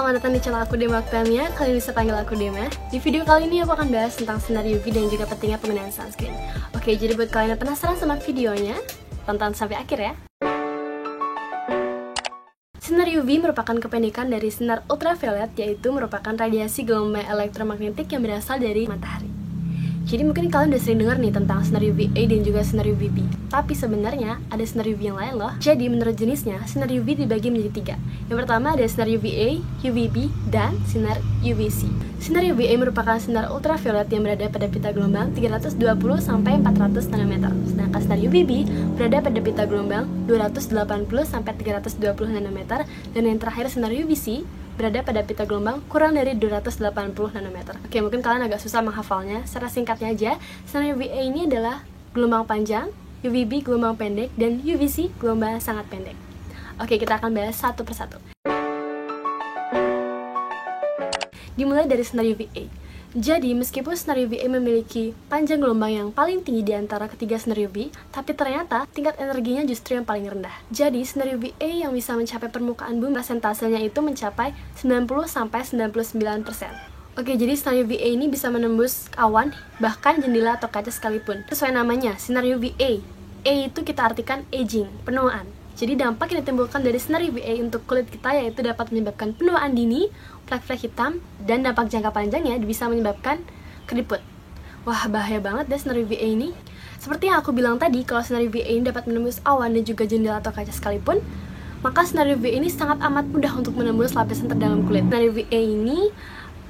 selamat datang di channel aku Dema Aktamia. Kalian bisa panggil aku Dema. Di video kali ini aku akan bahas tentang sinar UV dan juga pentingnya penggunaan sunscreen. Oke, jadi buat kalian yang penasaran sama videonya, tonton sampai akhir ya. Sinar UV merupakan kependekan dari sinar ultraviolet, yaitu merupakan radiasi gelombang elektromagnetik yang berasal dari matahari. Jadi mungkin kalian udah sering dengar nih tentang sinar UVA dan juga sinar UVB. Tapi sebenarnya ada sinar UV yang lain loh. Jadi menurut jenisnya, sinar UV dibagi menjadi 3. Yang pertama ada sinar UVA, UVB, dan sinar UVC. Sinar UVA merupakan sinar ultraviolet yang berada pada pita gelombang 320 sampai 400 nanometer. Sedangkan sinar UVB berada pada pita gelombang 280 sampai 320 nanometer. Dan yang terakhir sinar UVC berada pada pita gelombang kurang dari 280 nanometer. Oke, mungkin kalian agak susah menghafalnya. Secara singkatnya aja, sinar UVA ini adalah gelombang panjang, UVB gelombang pendek, dan UVC gelombang sangat pendek. Oke, kita akan bahas satu persatu. Dimulai dari sinar UVA. Jadi, meskipun sinar UVA memiliki panjang gelombang yang paling tinggi di antara ketiga sinar UV, tapi ternyata tingkat energinya justru yang paling rendah. Jadi, sinar UVA yang bisa mencapai permukaan bumi, persentasenya itu mencapai 90-99%. Oke, jadi sinar UVA ini bisa menembus awan, bahkan jendela atau kaca sekalipun. Sesuai namanya, sinar UVA. A itu kita artikan aging, penuaan. Jadi dampak yang ditimbulkan dari sinar UVA untuk kulit kita yaitu dapat menyebabkan penuaan dini, flek-flek hitam, dan dampak jangka panjangnya bisa menyebabkan keriput. Wah, bahaya banget deh sinar UVA ini. Seperti yang aku bilang tadi, kalau sinar UVA ini dapat menembus awan dan juga jendela atau kaca sekalipun, maka sinar UVA ini sangat amat mudah untuk menembus lapisan terdalam kulit. Sinar UVA ini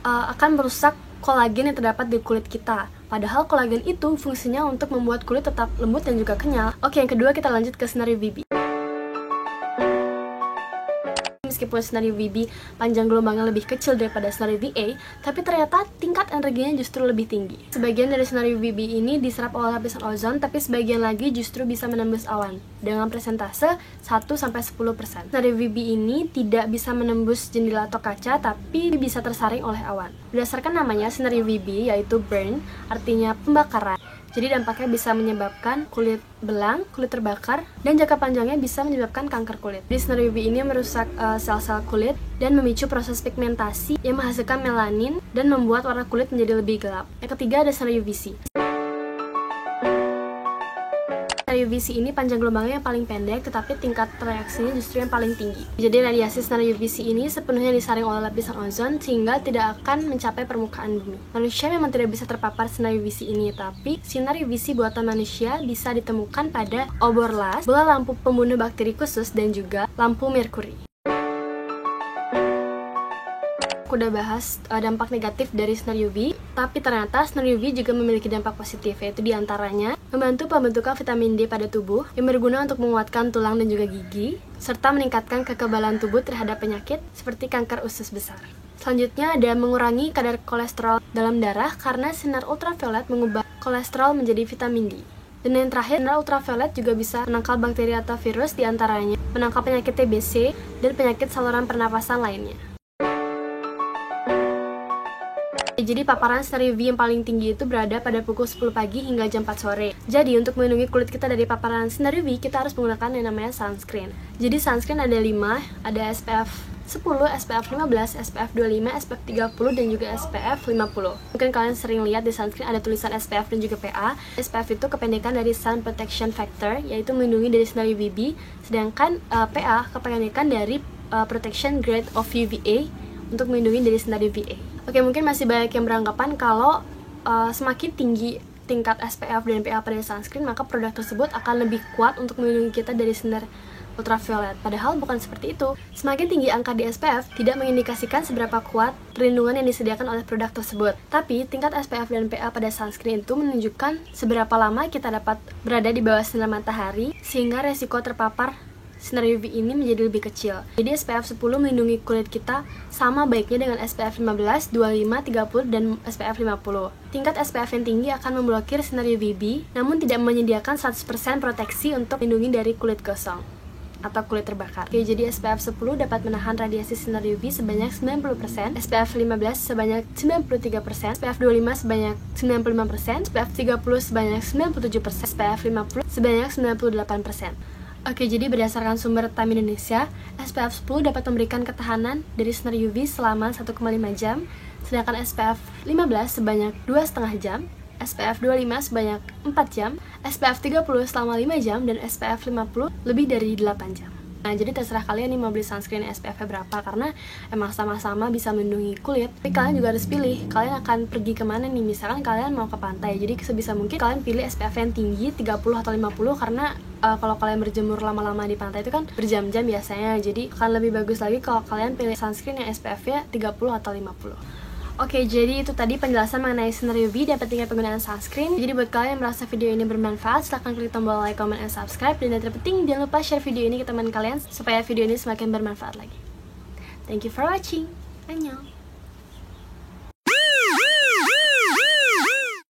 akan merusak kolagen yang terdapat di kulit kita. Padahal kolagen itu fungsinya untuk membuat kulit tetap lembut dan juga kenyal. Oke, yang kedua kita lanjut ke sinar UVB. Meskipun sinar UVB panjang gelombangnya lebih kecil daripada sinar UVA, tapi ternyata tingkat energinya justru lebih tinggi. Sebagian dari sinar UVB ini diserap oleh lapisan ozon, tapi sebagian lagi justru bisa menembus awan dengan persentase 1-10%. Sinar UVB ini tidak bisa menembus jendela atau kaca, tapi bisa tersaring oleh awan. Berdasarkan namanya, sinar UVB yaitu burn, artinya pembakaran. Jadi dampaknya bisa menyebabkan kulit belang, kulit terbakar, dan jangka panjangnya bisa menyebabkan kanker kulit. Jadi sinar UV ini merusak sel-sel kulit dan memicu proses pigmentasi yang menghasilkan melanin dan membuat warna kulit menjadi lebih gelap. Yang ketiga ada sinar UVC. Sinar UVC ini panjang gelombangnya yang paling pendek, tetapi tingkat reaksinya justru yang paling tinggi. Jadi radiasi sinar UVC ini sepenuhnya disaring oleh lapisan ozon sehingga tidak akan mencapai permukaan bumi. Manusia memang tidak bisa terpapar sinar UVC ini, tapi sinar UVC buatan manusia bisa ditemukan pada obor las, bola lampu pembunuh bakteri khusus, dan juga lampu merkuri. Aku udah bahas dampak negatif dari sinar UV, tapi ternyata sinar UV juga memiliki dampak positif, yaitu diantaranya membantu pembentukan vitamin D pada tubuh yang berguna untuk menguatkan tulang dan juga gigi, serta meningkatkan kekebalan tubuh terhadap penyakit seperti kanker usus besar. Selanjutnya ada mengurangi kadar kolesterol dalam darah karena sinar ultraviolet mengubah kolesterol menjadi vitamin D. Dan yang terakhir, sinar ultraviolet juga bisa menangkal bakteri atau virus, diantaranya menangkal penyakit TBC dan penyakit saluran pernapasan lainnya. Jadi paparan sinar UV yang paling tinggi itu berada pada pukul 10 pagi hingga jam 4 sore. Jadi untuk melindungi kulit kita dari paparan sinar UV, kita harus menggunakan yang namanya sunscreen. Jadi sunscreen ada 5, ada SPF 10, SPF 15, SPF 25, SPF 30, dan juga SPF 50. Mungkin kalian sering lihat di sunscreen ada tulisan SPF dan juga PA. SPF itu kependekan dari Sun Protection Factor, yaitu melindungi dari sinar UVB. Sedangkan PA kependekan dari Protection Grade of UVA, untuk melindungi dari sinar UVA. Oke, mungkin masih banyak yang beranggapan kalau semakin tinggi tingkat SPF dan PA pada sunscreen, maka produk tersebut akan lebih kuat untuk melindungi kita dari sinar ultraviolet. Padahal bukan seperti itu. Semakin tinggi angka di SPF tidak mengindikasikan seberapa kuat perlindungan yang disediakan oleh produk tersebut. Tapi tingkat SPF dan PA pada sunscreen itu menunjukkan seberapa lama kita dapat berada di bawah sinar matahari, sehingga resiko terpapar sinar UV ini menjadi lebih kecil. Jadi SPF 10 melindungi kulit kita sama baiknya dengan SPF 15, 25, 30, dan SPF 50. Tingkat SPF yang tinggi akan memblokir sinar UVB, namun tidak menyediakan 100% proteksi untuk melindungi dari kulit gosong atau kulit terbakar. Oke, jadi SPF 10 dapat menahan radiasi sinar UV sebanyak 90%, SPF 15 sebanyak 93%, SPF 25 sebanyak 95%, SPF 30 sebanyak 97%, SPF 50 sebanyak 98%. Oke, jadi berdasarkan sumber Time Indonesia, SPF 10 dapat memberikan ketahanan dari sinar UV selama 1,5 jam, sedangkan SPF 15 sebanyak 2,5 jam, SPF 25 sebanyak 4 jam, SPF 30 selama 5 jam, dan SPF 50 lebih dari 8 jam. Nah, jadi terserah kalian nih mau beli sunscreen SPF berapa, karena emang sama-sama bisa melindungi kulit. Tapi kalian juga harus pilih, kalian akan pergi kemana nih. Misalkan kalian mau ke pantai, jadi sebisa mungkin kalian pilih SPF yang tinggi 30 atau 50, karena kalau kalian berjemur lama-lama di pantai itu kan berjam-jam biasanya. Jadi akan lebih bagus lagi kalau kalian pilih sunscreen yang SPF-nya 30 atau 50. Oke, jadi itu tadi penjelasan mengenai sinar UV dan pentingnya penggunaan sunscreen. Jadi buat kalian yang merasa video ini bermanfaat, silahkan klik tombol like, comment, and subscribe. Dan yang terpenting, jangan lupa share video ini ke teman kalian supaya video ini semakin bermanfaat lagi. Thank you for watching. Annyeong.